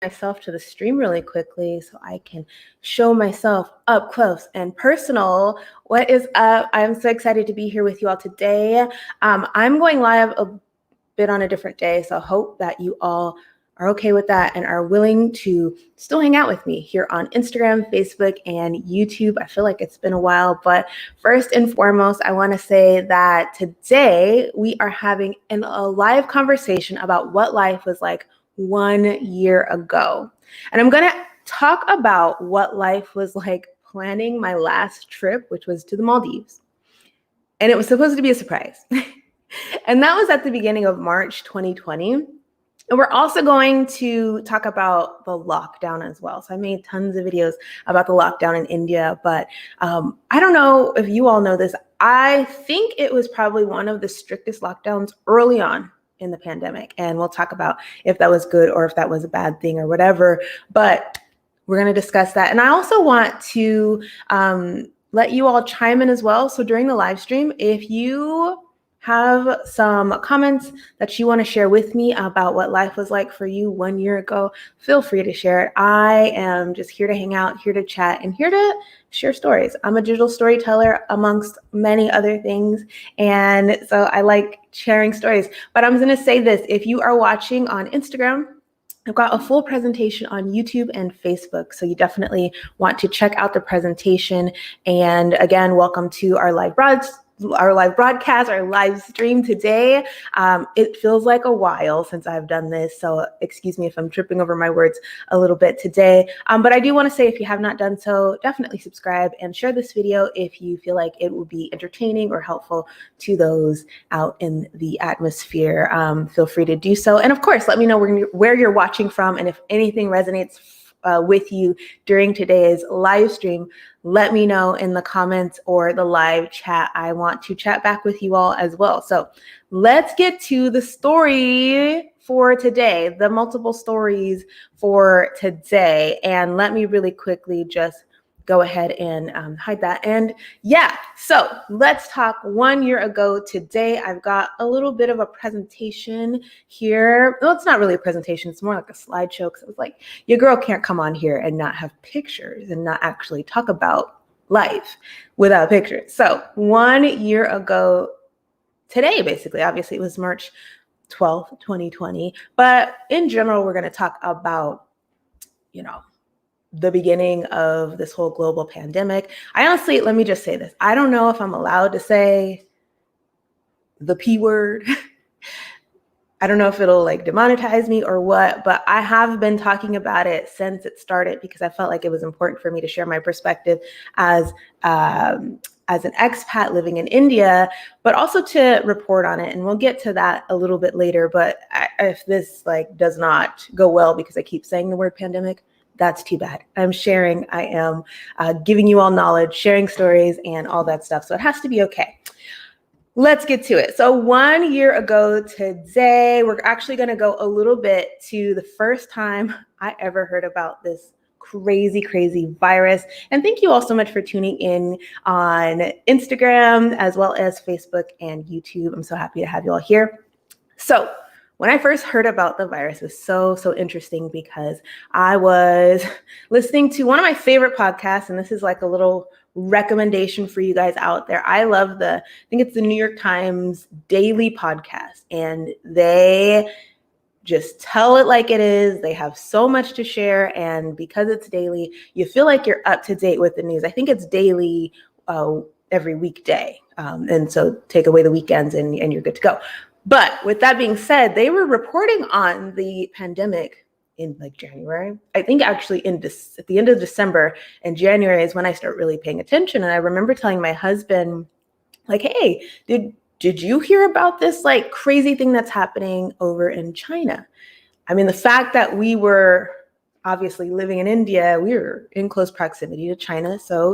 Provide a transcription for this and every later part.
myself to the stream really quickly so I can show myself up close and personal. What is up? I'm so excited to be here with you all today. I'm going live a bit on a different day, so I hope that you all are okay with that and are willing to still hang out with me here on Instagram, Facebook, and YouTube. I feel like it's been a while, but first and foremost, I want to say that today we are having a live conversation about what life was like 1 year ago. And I'm going to talk about what life was like planning my last trip, which was to the Maldives. And it was supposed to be a surprise. And that was at the beginning of March 2020. And we're also going to talk about the lockdown as well. So I made tons of videos about the lockdown in India, but I don't know if you all know this. I think it was probably one of the strictest lockdowns early on in the pandemic. And we'll talk about if that was good or if that was a bad thing or whatever. But we're going to discuss that. And I also want to let you all chime in as well. So during the live stream, if you have some comments that you want to share with me about what life was like for you 1 year ago, feel free to share it. I am just here to hang out, here to chat, and here to share stories. I'm a digital storyteller amongst many other things. And so I like sharing stories. But I'm going to say this, if you are watching on Instagram, I've got a full presentation on YouTube and Facebook, so you definitely want to check out the presentation. And again, welcome to our live broadcast, our live stream today. It feels like a while since I've done this, so excuse me if I'm tripping over my words a little bit today. But I do want to say, if you have not done so, definitely subscribe and share this video if you feel like it will be entertaining or helpful to those out in the atmosphere. Feel free to do so. And of course, let me know where you're watching from, and if anything resonates with you during today's live stream, let me know in the comments or the live chat. I want to chat back with you all as well. So let's get to the story for today, the multiple stories for today. And let me really quickly just go ahead and hide that. And yeah, so let's talk 1 year ago today. I've got a little bit of a presentation here. Well, it's not really a presentation. It's more like a slideshow, because it was like, your girl can't come on here and not have pictures and not actually talk about life without pictures. So 1 year ago today, basically, obviously it was March 12th, 2020. But in general, we're going to talk about, the beginning of this whole global pandemic. I honestly, let me just say this. I don't know if I'm allowed to say the P word. I don't know if it'll demonetize me or what, but I have been talking about it since it started because I felt like it was important for me to share my perspective as an expat living in India, but also to report on it. And we'll get to that a little bit later. But if this does not go well because I keep saying the word pandemic, that's too bad. I'm sharing, I am giving you all knowledge, sharing stories and all that stuff. So it has to be okay. Let's get to it. So 1 year ago today, we're actually going to go a little bit to the first time I ever heard about this crazy, crazy virus. And thank you all so much for tuning in on Instagram as well as Facebook and YouTube. I'm so happy to have you all here. So when I first heard about the virus, it was so interesting because I was listening to one of my favorite podcasts, and this is like a little recommendation for you guys out there. I love I think it's the New York Times daily podcast, and they just tell it like it is. They have so much to share, and because it's daily, you feel like you're up to date with the news. I think it's daily every weekday, and so take away the weekends and you're good to go. But with that being said, they were reporting on the pandemic in January. I think actually at the end of December, and January is when I start really paying attention. And I remember telling my husband, hey, did you hear about this crazy thing that's happening over in China? I mean, the fact that we were obviously living in India, we were in close proximity to China. So,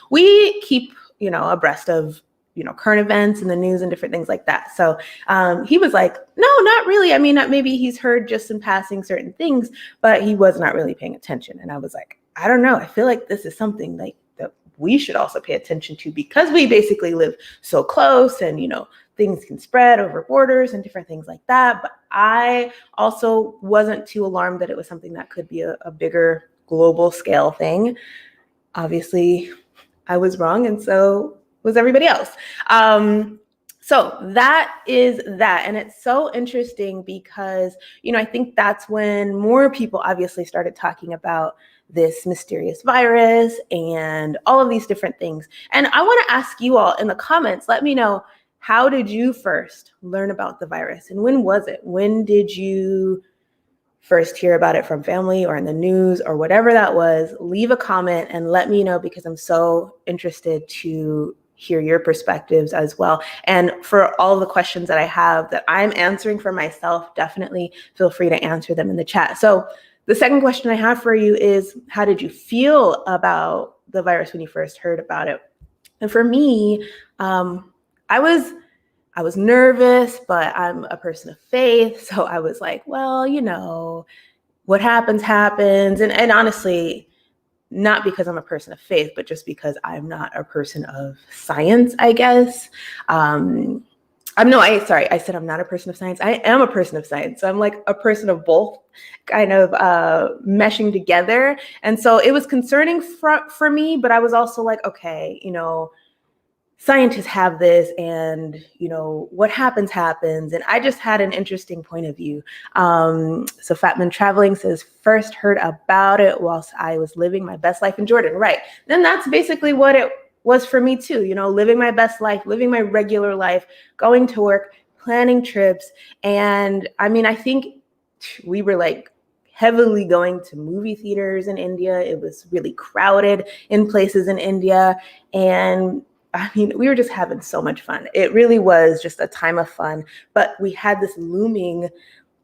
we keep, abreast of current events in the news and different things like that. So he was like, no, not really. I mean, maybe he's heard just in passing certain things, but he was not really paying attention. And I was like, I don't know. I feel like this is something that we should also pay attention to because we basically live so close and, things can spread over borders and different things like that. But I also wasn't too alarmed that it was something that could be a bigger global scale thing. Obviously, I was wrong, and so was everybody else. So that is that. And it's so interesting because, I think that's when more people obviously started talking about this mysterious virus and all of these different things. And I want to ask you all in the comments, let me know, how did you first learn about the virus? And when was it? When did you first hear about it from family or in the news or whatever that was? Leave a comment and let me know, because I'm so interested to hear your perspectives as well. And for all the questions that I have that I'm answering for myself, definitely feel free to answer them in the chat. So the second question I have for you is, how did you feel about the virus when you first heard about it? And for me, I was nervous, but I'm a person of faith. So I was like, well, what happens, happens. And honestly, not because I'm a person of faith, but just because I'm not a person of science, I guess. I said I'm not a person of science. I am a person of science. So I'm like a person of both kind of meshing together. And so it was concerning for me, but I was also like, okay, scientists have this, and what happens. And I just had an interesting point of view. So Fatman Traveling says, first heard about it whilst I was living my best life in Jordan. Right. Then that's basically what it was for me too, living my best life, living my regular life, going to work, planning trips. And I mean, I think we were like heavily going to movie theaters in India. It was really crowded in places in India. And I mean, we were just having so much fun. It really was just a time of fun, but we had this looming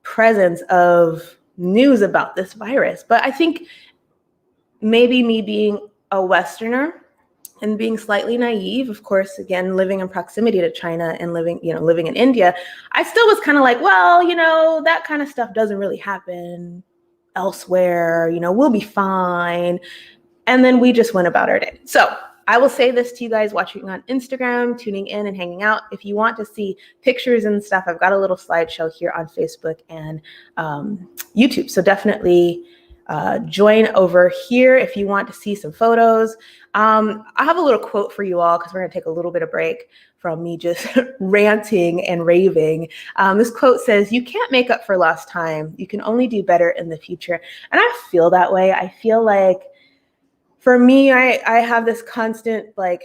presence of news about this virus. But I think maybe me being a Westerner and being slightly naive, of course, again, living in proximity to China and living in India, I still was kind of like, well, that kind of stuff doesn't really happen elsewhere, we'll be fine. And then we just went about our day. So I will say this to you guys watching on Instagram, tuning in and hanging out. If you want to see pictures and stuff, I've got a little slideshow here on Facebook and YouTube. So definitely join over here if you want to see some photos. I have a little quote for you all, because we're going to take a little bit of break from me just ranting and raving. This quote says, "You can't make up for lost time. You can only do better in the future." And I feel that way. I feel like, for me, I have this constant like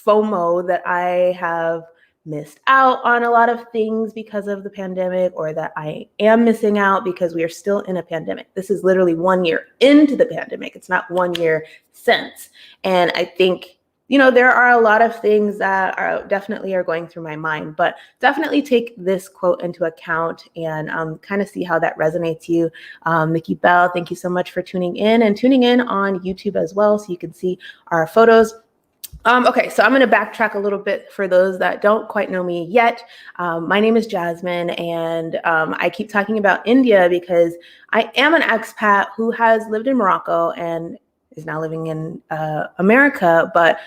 FOMO that I have missed out on a lot of things because of the pandemic, or that I am missing out because we are still in a pandemic. This is literally 1 year into the pandemic. It's not 1 year since. And I think, there are a lot of things that are definitely going through my mind, but definitely take this quote into account and kind of see how that resonates you. Mickey Bell, thank you so much for tuning in on YouTube as well, so you can see our photos. Okay, so I'm going to backtrack a little bit for those that don't quite know me yet. My name is Jasmine, and I keep talking about India because I am an expat who has lived in Morocco and is now living in America. But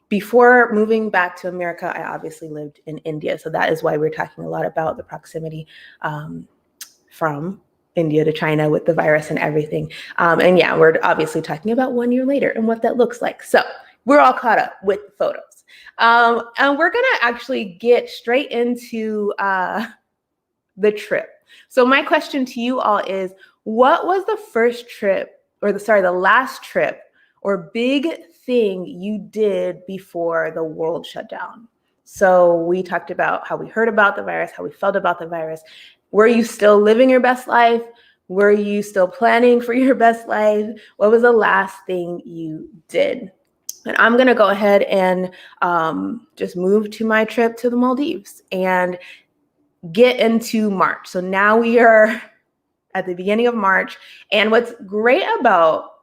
before moving back to America, I obviously lived in India. So that is why we're talking a lot about the proximity from India to China with the virus and everything. And yeah, we're obviously talking about 1 year later and what that looks like. So we're all caught up with the photos. And we're gonna actually get straight into the trip. So my question to you all is, what was the first trip, or the last trip or big thing you did before the world shut down? So we talked about how we heard about the virus, how we felt about the virus. Were you still living your best life? Were you still planning for your best life? What was the last thing you did? And I'm going to go ahead and just move to my trip to the Maldives and get into March. So now we are at the beginning of March. And what's great about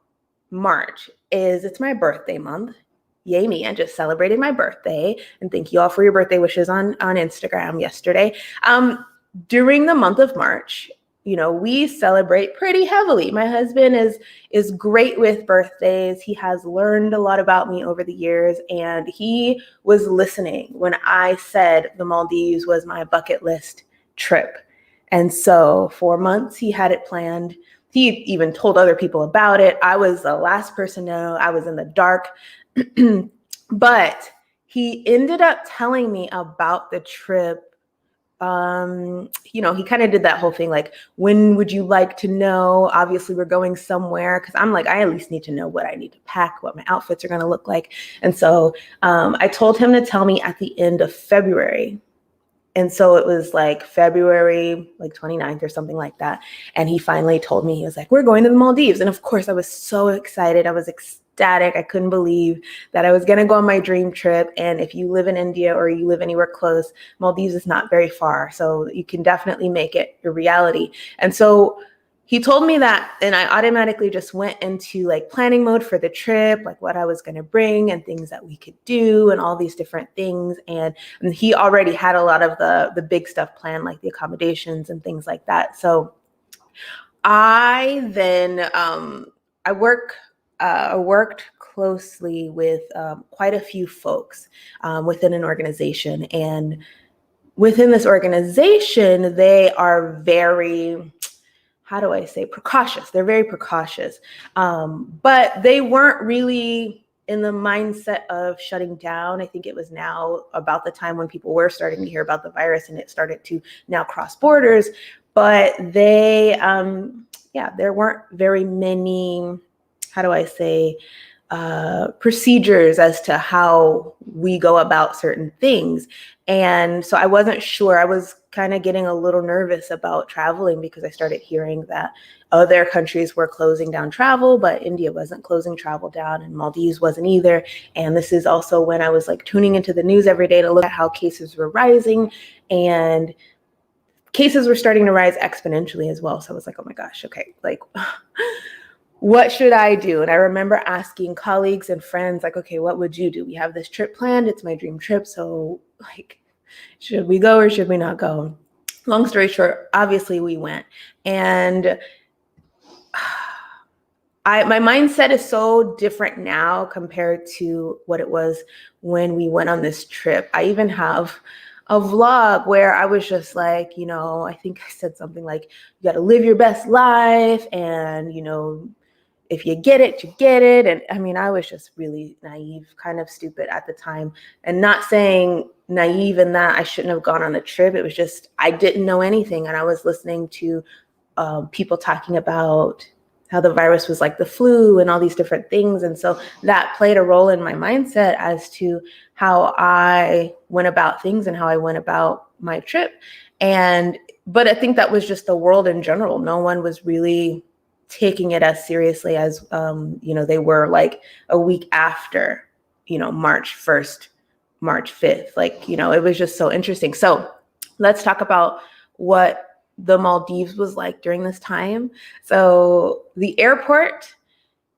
March is it's my birthday month. Yay me, I just celebrated my birthday. And thank you all for your birthday wishes on Instagram yesterday. During the month of March, we celebrate pretty heavily. My husband is great with birthdays. He has learned a lot about me over the years, and he was listening when I said the Maldives was my bucket list trip. And so for months he had it planned. He even told other people about it. I was the last person to know. I was in the dark. But he ended up telling me about the trip. He kind of did that whole thing, like, when would you like to know? Obviously, we're going somewhere, because I'm like, I at least need to know what I need to pack, what my outfits are going to look like. And so I told him to tell me at the end of February. And so it was like February, like 29th or something like that. And he finally told me, he was like, we're going to the Maldives. And of course, I was so excited. I was ecstatic. I couldn't believe that I was going to go on my dream trip. And if you live in India or you live anywhere close, Maldives is not very far. So you can definitely make it your reality. And so he told me that, and I automatically just went into like planning mode for the trip, like what I was going to bring and things that we could do and all these different things. And he already had a lot of the big stuff planned, like the accommodations and things like that. So I then I worked closely with quite a few folks within an organization, and within this organization, they are very, how do I say, precautious. They're very precautious, but they weren't really in the mindset of shutting down. I think it was now about the time when people were starting to hear about the virus and it started to now cross borders. But they, there weren't very many, how do I say, procedures as to how we go about certain things. And so I wasn't sure. I was kind of getting a little nervous about traveling because I started hearing that other countries were closing down travel, but India wasn't closing travel down, and Maldives wasn't either. And this is also when I was like tuning into the news every day to look at how cases were rising, and cases were starting to rise exponentially as well. So I was like, oh my gosh, okay, like what should I do? And I remember asking colleagues and friends, like, okay, what would you do? We have this trip planned. It's my dream trip. So like, should we go or should we not go? Long story short, obviously we went. And my mindset is so different now compared to what it was when we went on this trip. I even have a vlog where I was just like, I think I said something like, you got to live your best life, and, if you get it, you get it. And I mean, I was just really naive, kind of stupid at the time, and not saying naive in that I shouldn't have gone on the trip. It was just, I didn't know anything. And I was listening to people talking about how the virus was like the flu and all these different things. And so that played a role in my mindset as to how I went about things and how I went about my trip. But I think that was just the world in general. No one was really taking it as seriously as, they were like a week after, March 1st, March 5th. Like, it was just so interesting. So let's talk about what the Maldives was like during this time. So the airport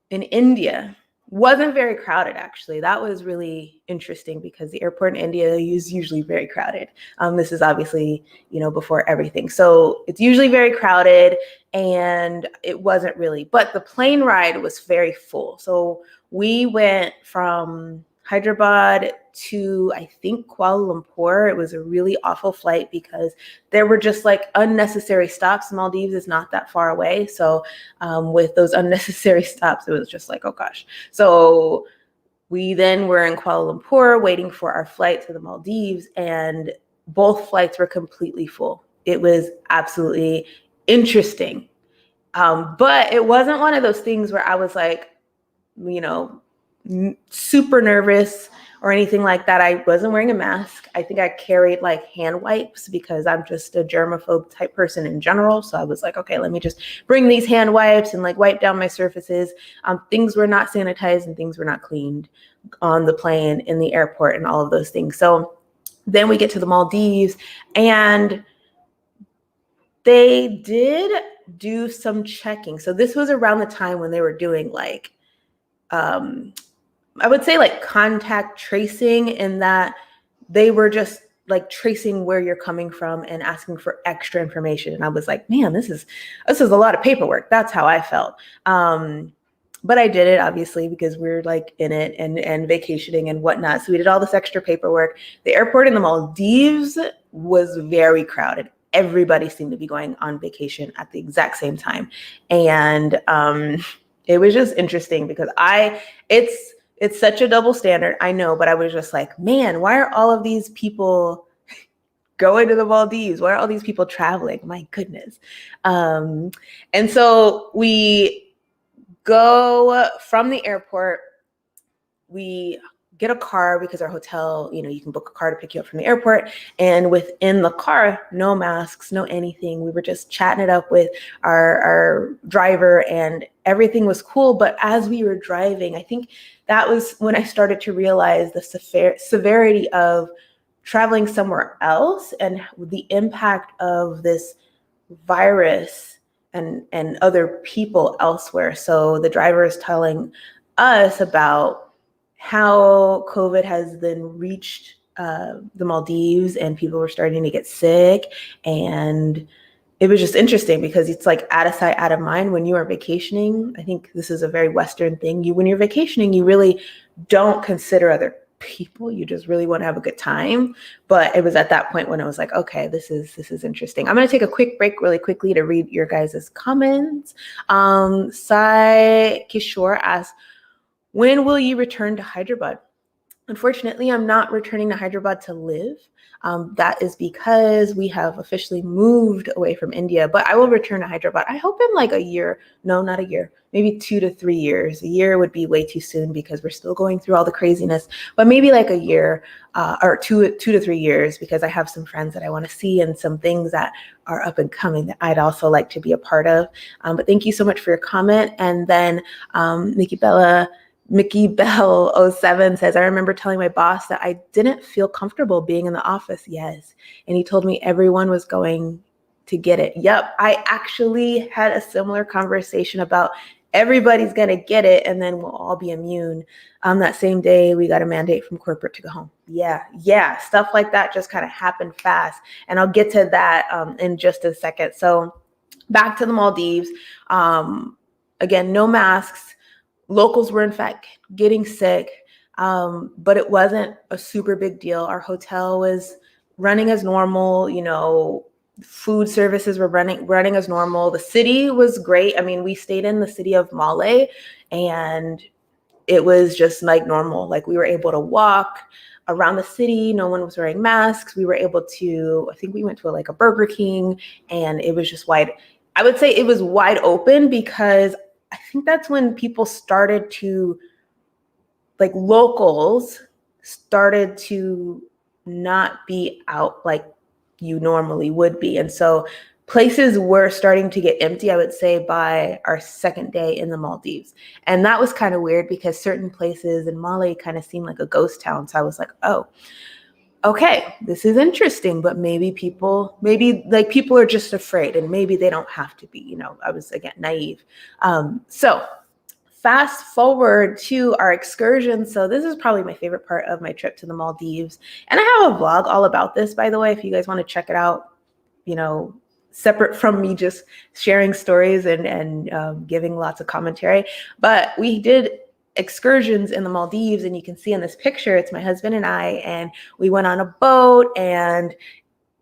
in India wasn't very crowded, actually. That was really interesting because the airport in India is usually very crowded. This is obviously, before everything. So it's usually very crowded, and it wasn't really. But the plane ride was very full. So we went from Hyderabad to, I think, Kuala Lumpur. It was a really awful flight because there were just like unnecessary stops. Maldives is not that far away. So with those unnecessary stops, it was just like, oh gosh. So we then were in Kuala Lumpur waiting for our flight to the Maldives, and both flights were completely full. It was absolutely interesting. But it wasn't one of those things where I was like, super nervous or anything like that. I wasn't wearing a mask. I think I carried like hand wipes because I'm just a germaphobe type person in general. So I was like, okay, let me just bring these hand wipes and like wipe down my surfaces. Things were not sanitized and things were not cleaned on the plane, in the airport, and all of those things. So then we get to the Maldives, and they did do some checking. So this was around the time when they were doing like, I would say like contact tracing, in that they were just like tracing where you're coming from and asking for extra information. And I was like, man, this is a lot of paperwork. That's how I felt. But I did it obviously because we were like in it and vacationing and whatnot. So we did all this extra paperwork. The airport in the Maldives was very crowded. Everybody seemed to be going on vacation at the exact same time. And it was just interesting because it's such a double standard, I know, but I was just like, man, why are all of these people going to the Maldives? Why are all these people traveling? My goodness. And so we go from the airport, we get a car because our hotel, you can book a car to pick you up from the airport. And within the car, no masks, no anything. We were just chatting it up with our driver and everything was cool. But as we were driving, I think that was when I started to realize the severity of traveling somewhere else and the impact of this virus and other people elsewhere. So the driver is telling us about how COVID has then reached the Maldives and people were starting to get sick. And it was just interesting because it's like out of sight, out of mind when you are vacationing. I think this is a very Western thing. When you're vacationing, you really don't consider other people. You just really want to have a good time. But it was at that point when I was like, okay, this is interesting. I'm going to take a quick break really quickly to read your guys' comments. Sai Kishore asks, when will you return to Hyderabad? Unfortunately, I'm not returning to Hyderabad to live. That is because we have officially moved away from India, but I will return to Hyderabad. I hope in like a year. No, not a year. Maybe 2 to 3 years. A year would be way too soon because we're still going through all the craziness, but maybe like a year or two to 3 years, because I have some friends that I want to see and some things that are up and coming that I'd also like to be a part of. But thank you so much for your comment. And then Mickey Bell 07 says, I remember telling my boss that I didn't feel comfortable being in the office. Yes. And he told me everyone was going to get it. Yep. I actually had a similar conversation about everybody's going to get it and then we'll all be immune. That same day, we got a mandate from corporate to go home. Yeah. Stuff like that just kind of happened fast. And I'll get to that in just a second. So back to the Maldives. Again, no masks. Locals were in fact getting sick, but it wasn't a super big deal. Our hotel was running as normal, food services were running as normal. The city was great. I mean, we stayed in the city of Malé and it was just like normal. Like we were able to walk around the city. No one was wearing masks. We were able to, I think we went to a Burger King and it was just I would say it was wide open because I think that's when people started to, locals started to not be out like you normally would be. And so places were starting to get empty, I would say, by our second day in the Maldives. And that was kind of weird because certain places in Malé kind of seemed like a ghost town. So I was like, oh, okay, this is interesting, but maybe people are just afraid and maybe they don't have to be, I was again naive. So fast forward to our excursion. So this is probably my favorite part of my trip to the Maldives. And I have a vlog all about this, by the way, if you guys want to check it out, separate from me just sharing stories and giving lots of commentary. But we did excursions in the Maldives, and you can see in this picture, it's my husband and I, and we went on a boat and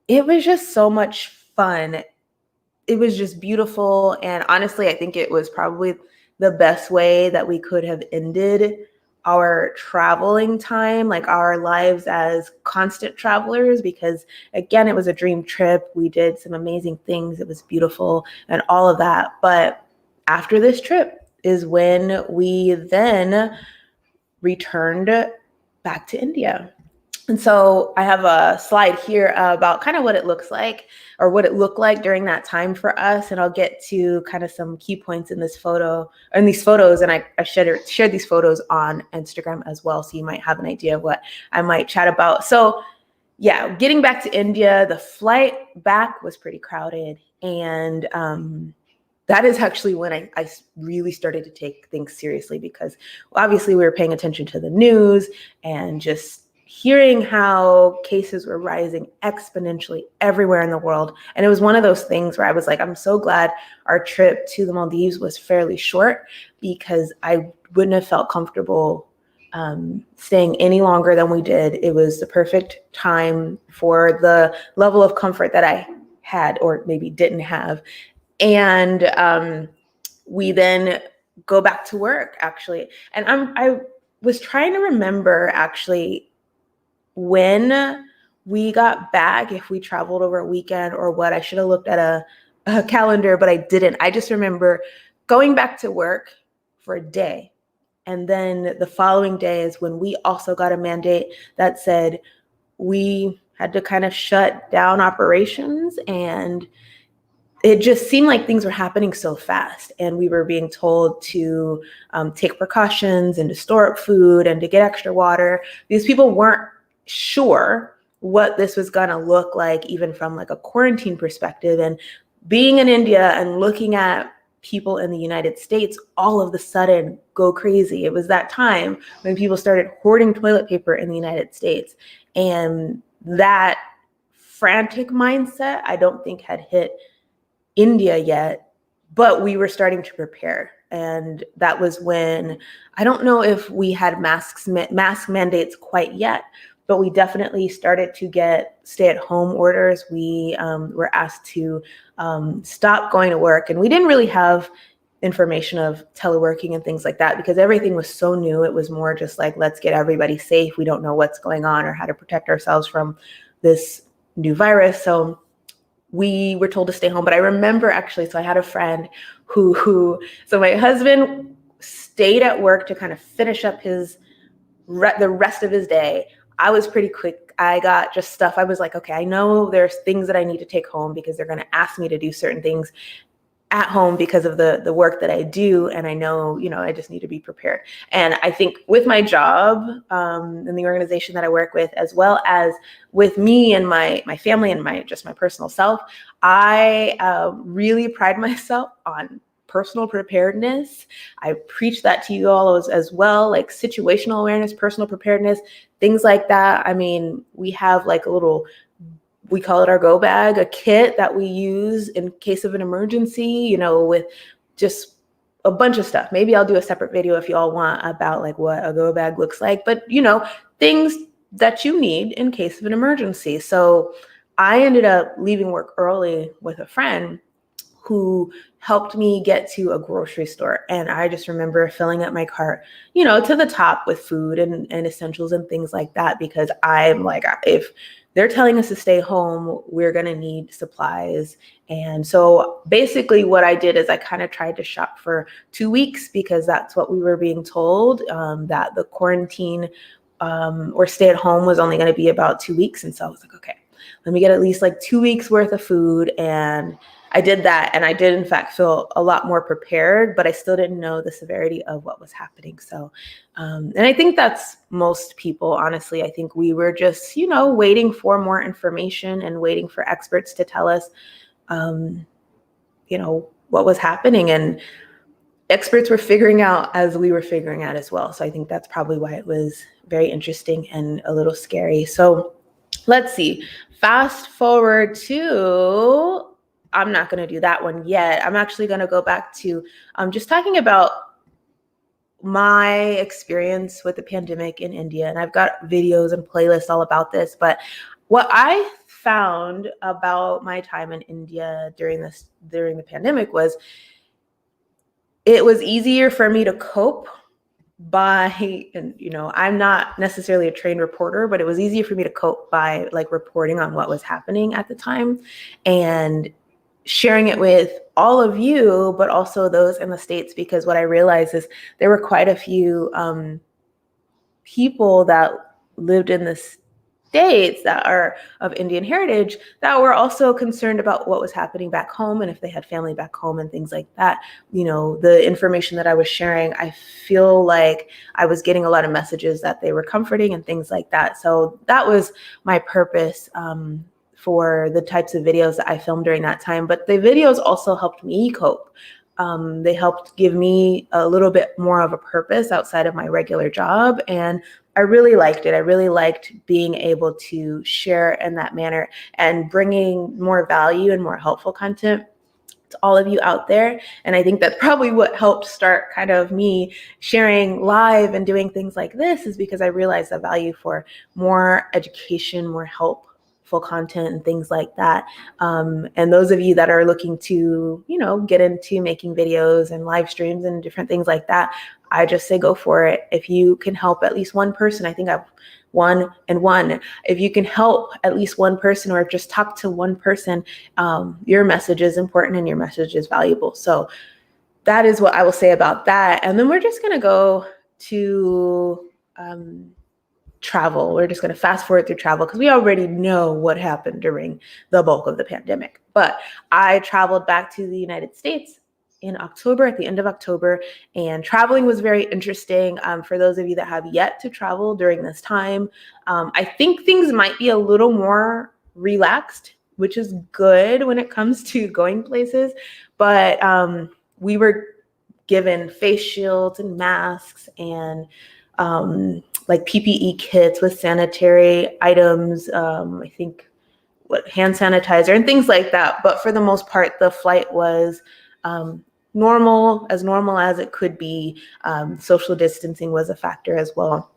it was just so much fun. It was just beautiful. And honestly, I think it was probably the best way that we could have ended our traveling time, like our lives as constant travelers, because again, it was a dream trip. We did some amazing things. It was beautiful and all of that. But after this trip is when we then returned back to India. And so I have a slide here about kind of what it looks like or what it looked like during that time for us. And I'll get to kind of some key points in this photo, or in these photos. And I shared these photos on Instagram as well. So you might have an idea of what I might chat about. So yeah, getting back to India, the flight back was pretty crowded. And that is actually when I really started to take things seriously because obviously we were paying attention to the news and just hearing how cases were rising exponentially everywhere in the world. And it was one of those things where I was like, I'm so glad our trip to the Maldives was fairly short, because I wouldn't have felt comfortable staying any longer than we did. It was the perfect time for the level of comfort that I had, or maybe didn't have. And we then go back to work, actually. And I was trying to remember, actually, when we got back, if we traveled over a weekend or what. I should have looked at a calendar, but I didn't. I just remember going back to work for a day. And then the following day is when we also got a mandate that said we had to kind of shut down operations. And it just seemed like things were happening so fast, and we were being told to take precautions and to store up food and to get extra water. These people weren't sure what this was going to look like, even from like a quarantine perspective. And being in India and looking at people in the United States all of a sudden go crazy. It was that time when people started hoarding toilet paper in the United States. And that frantic mindset, I don't think had hit India yet, but we were starting to prepare. And that was when, I don't know if we had mask mandates quite yet, but we definitely started to get stay-at-home orders. We were asked to stop going to work, and we didn't really have information of teleworking and things like that because everything was so new. It was more just like, let's get everybody safe. We don't know what's going on or how to protect ourselves from this new virus. So we were told to stay home. But I remember, actually, so I had a friend so my husband stayed at work to kind of finish up the rest of his day. I was pretty quick. I got just stuff. I was like, okay, I know there's things that I need to take home because they're going to ask me to do certain things at home because of the work that I do. And I know, I just need to be prepared. And I think with my job and the organization that I work with, as well as with me and my family and my personal self, I really pride myself on personal preparedness. I preach that to you all as well, like situational awareness, personal preparedness, things like that. I mean, we have like we call it our go bag, a kit that we use in case of an emergency, with just a bunch of stuff. Maybe I'll do a separate video if you all want about like what a go bag looks like, but things that you need in case of an emergency. So I ended up leaving work early with a friend who helped me get to a grocery store. And I just remember filling up my cart, to the top with food and essentials and things like that, because I'm like, if they're telling us to stay home, we're going to need supplies. And so basically what I did is I kind of tried to shop for 2 weeks because that's what we were being told, that the quarantine or stay at home was only going to be about 2 weeks. And so I was like, okay, let me get at least like 2 weeks worth of food. And I did that. And I did, in fact, feel a lot more prepared, but I still didn't know the severity of what was happening. So, and I think that's most people, honestly. I think we were just, waiting for more information and waiting for experts to tell us, what was happening. And experts were figuring out as we were figuring out as well. So I think that's probably why it was very interesting and a little scary. So let's see. Fast forward to, I'm not going to do that one yet. I'm actually going to go back to just talking about my experience with the pandemic in India. And I've got videos and playlists all about this. But what I found about my time in India during the pandemic was it was easier for me to cope I'm not necessarily a trained reporter, but it was easier for me to cope by like reporting on what was happening at the time and sharing it with all of you, but also those in the States, because what I realized is there were quite a few people that lived in the States that are of Indian heritage that were also concerned about what was happening back home and if they had family back home and things like that. The information that I was sharing, I feel like I was getting a lot of messages that they were comforting and things like that. So that was my purpose for the types of videos that I filmed during that time. But the videos also helped me cope They helped give me a little bit more of a purpose outside of my regular job. And I really liked it. I really liked being able to share in that manner and bringing more value and more helpful content to all of you out there. And I think that's probably what helped start kind of me sharing live and doing things like this, is because I realized the value for more education, more helpful content and things like that. And those of you that are looking to, get into making videos and live streams and different things like that, I just say go for it. If you can help at least one person, I think I've one and one. If you can help at least one person or just talk to one person, your message is important and your message is valuable. So that is what I will say about that. And then we're just going to go to travel. We're just going to fast forward through travel because we already know what happened during the bulk of the pandemic. But I traveled back to the United States in October, at the end of October, and traveling was very interesting. For those of you that have yet to travel during this time, I think things might be a little more relaxed, which is good when it comes to going places. But we were given face shields and masks and like PPE kits with sanitary items, I think hand sanitizer and things like that. But for the most part, the flight was normal as it could be. Social distancing was a factor as well.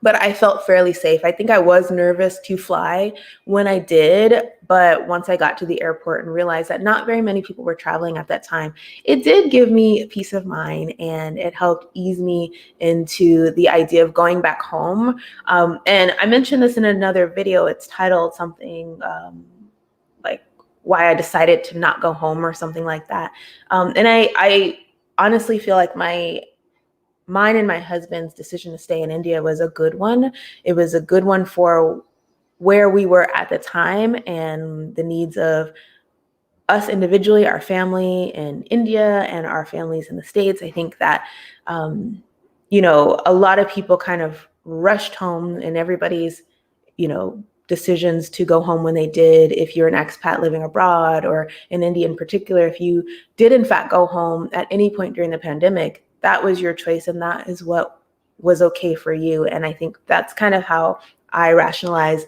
But I felt fairly safe. I think I was nervous to fly when I did, but once I got to the airport and realized that not very many people were traveling at that time, it did give me peace of mind, and it helped ease me into the idea of going back home. And I mentioned this in another video. It's titled something like why I decided to not go home or something like that. And I honestly feel like mine and my husband's decision to stay in India was a good one. It was a good one for where we were at the time and the needs of us individually, our family in India and our families in the States. I think that, a lot of people kind of rushed home, and everybody's, decisions to go home when they did. If you're an expat living abroad, or in India in particular, if you did in fact go home at any point during the pandemic, that was your choice and that is what was okay for you. And I think that's kind of how I rationalize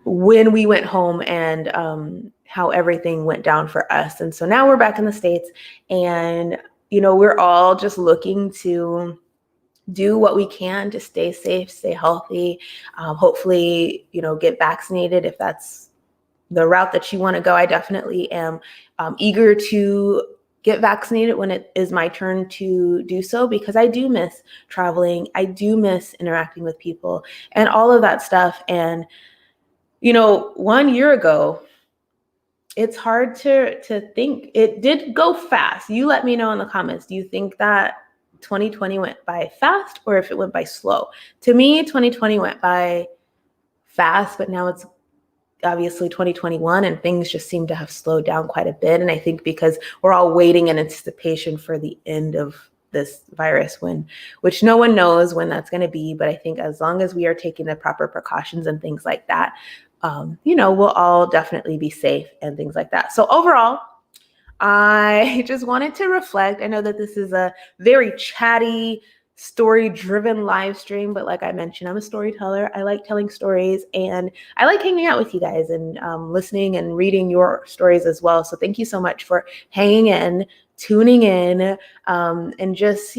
when we went home and how everything went down for us. And so now we're back in the States, and, we're all just looking to do what we can to stay safe, stay healthy, hopefully, get vaccinated if that's the route that you want to go. I definitely am eager to get vaccinated when it is my turn to do so, because I do miss traveling. I do miss interacting with people and all of that stuff. And, 1 year ago, it's hard to think. It did go fast. You let me know in the comments. Do you think that 2020 went by fast or if it went by slow? To me, 2020 went by fast, but now it's obviously 2021 and things just seem to have slowed down quite a bit. And I think because we're all waiting in anticipation for the end of this virus, which no one knows when that's going to be. But I think as long as we are taking the proper precautions and things like that, we'll all definitely be safe and things like that. So overall, I just wanted to reflect. I know that this is a very chatty, story-driven live stream, but like I mentioned, I'm a storyteller. I like telling stories, and I like hanging out with you guys and listening and reading your stories as well. So thank you so much for hanging in, tuning in, and just,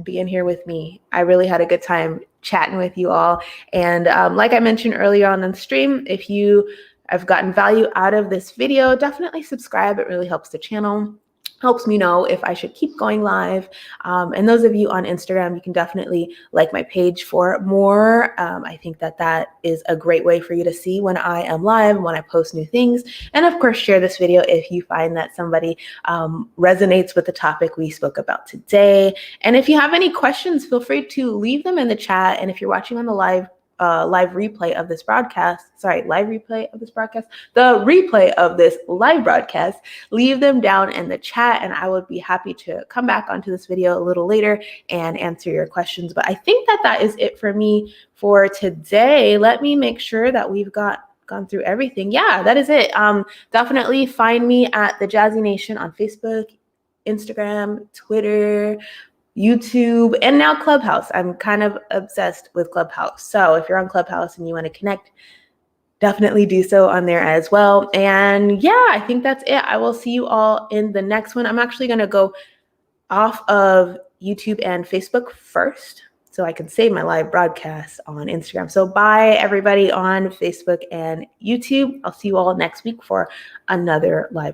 being here with me. I really had a good time chatting with you all. And like I mentioned earlier on the stream, if you have gotten value out of this video, definitely subscribe. It really helps the channel. Helps me know if I should keep going live. And those of you on Instagram, you can definitely like my page for more. I think that is a great way for you to see when I am live, when I post new things. And of course, share this video if you find that somebody resonates with the topic we spoke about today. And if you have any questions, feel free to leave them in the chat. And if you're watching on the live replay of this broadcast, the replay of this live broadcast, leave them down in the chat and I would be happy to come back onto this video a little later and answer your questions. But I think that is it for me for today. Let me make sure that we've gone through everything. Yeah, that is it. Definitely find me at the Jazzy Nation on Facebook, Instagram, Twitter, YouTube, and now Clubhouse. I'm kind of obsessed with Clubhouse. So if you're on Clubhouse and you want to connect, definitely do so on there as well. And yeah, I think that's it. I will see you all in the next one. I'm actually going to go off of YouTube and Facebook first so I can save my live broadcast on Instagram. So bye everybody on Facebook and YouTube. I'll see you all next week for another live broadcast.